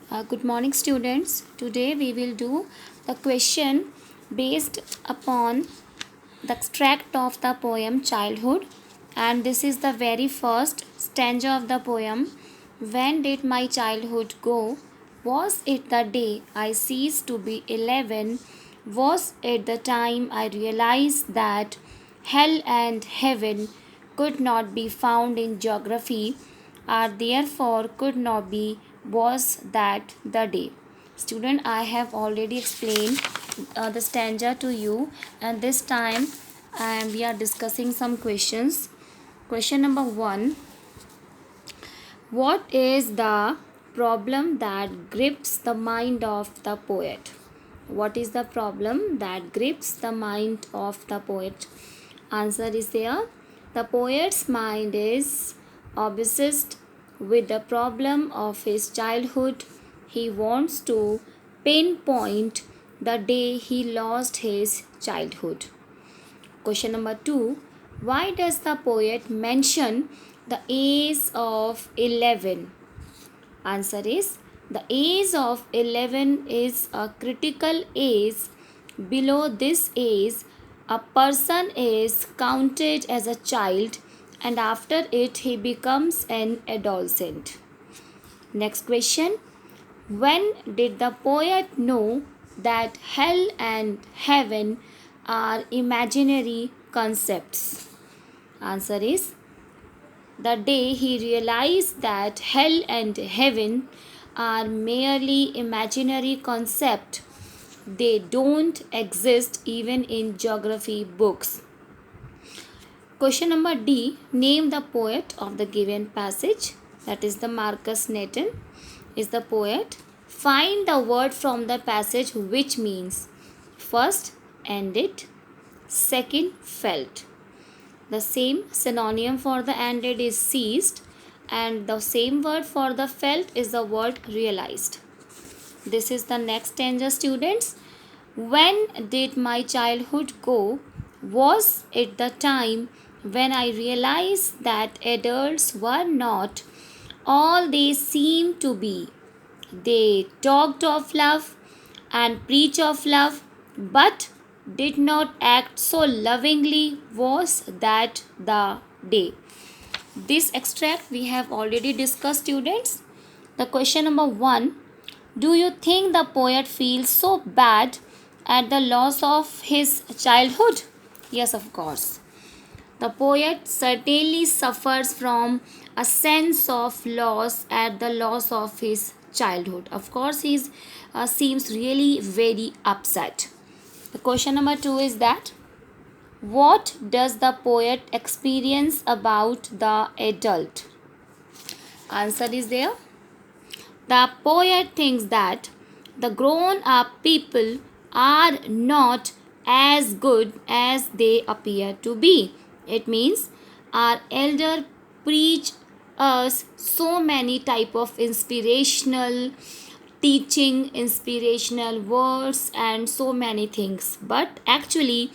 Good morning, students. Today we will do the question based upon the extract of the poem Childhood, and this is the very first stanza of the poem. When did my childhood go? Was it the day I ceased to be 11? Was it the time I realized that hell and heaven could not be found in geography, or therefore could not be? Was that the day? Student, I have already explained the stanza to you, and this time we are discussing some questions. Question number 1: what is the problem that grips the mind of the poet? What is the problem that grips the mind of the poet? Answer is there. The poet's mind is obsessed with the problem of his childhood. He wants to pinpoint the day he lost his childhood. Question number 2: why does the poet mention the age of 11? Answer is the age of 11 is a critical age. Below this age, a person is counted as a child, and after it, he becomes an adolescent. Next question: when did the poet know that hell and heaven are imaginary concepts? Answer is the day he realized that hell and heaven are merely imaginary concepts. They don't exist even in geography books. Question number D: name the poet of the given passage. That is the Marcus Nathan is the poet. Find the word from the passage which means first ended, second felt. The same synonym for the ended is ceased, and the same word for the felt is the word realized. This is the next stanza, students. When did my childhood go? Was it the time when I realized that adults were not all they seemed to be? They talked of love and preached of love, but did not act so lovingly. Was that the day? This extract we have already discussed, students. The question number 1: do you think the poet feels so bad at the loss of his childhood? Yes, of course. The poet certainly suffers from a sense of loss at the loss of his childhood. Of course, he seems really very upset. The question number 2 is that what does the poet experience about the adult? Answer is there. The poet thinks that the grown up people are not as good as they appear to be. It means our elder preach us so many type of inspirational teaching, inspirational words and so many things, but actually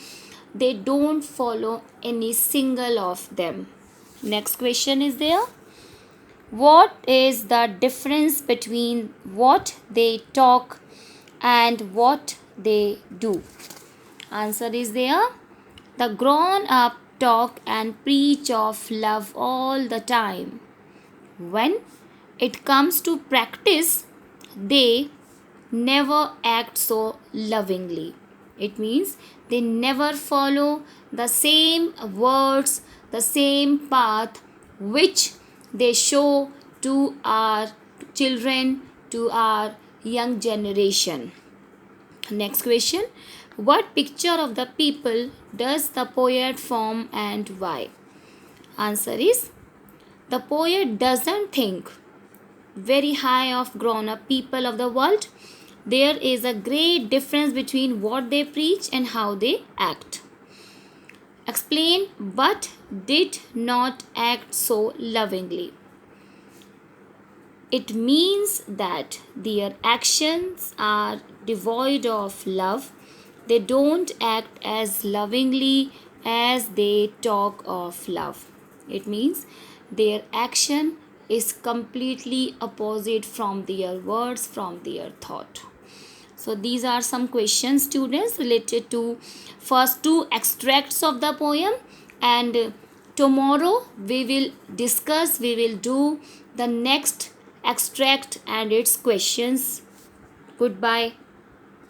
they don't follow any single of them. Next question is there. What is the difference between what they talk and what they do? Answer is there. The grown up talk and preach of love all the time. When it comes to practice, they never act so lovingly. It means they never follow the same words, the same path which they show to our children, to our young generation. Next question: what picture of the people does the poet form and why? Answer is the poet doesn't think very high of grown up people of the world. There is a great difference between what they preach and how they act. Explain but did not act so lovingly. It means that their actions are devoid of love. They don't act as lovingly as they talk of love. It means their action is completely opposite from their words, from their thought. So these are some questions, students, related to first two extracts of the poem. And tomorrow we will do the next extract and its questions. Goodbye.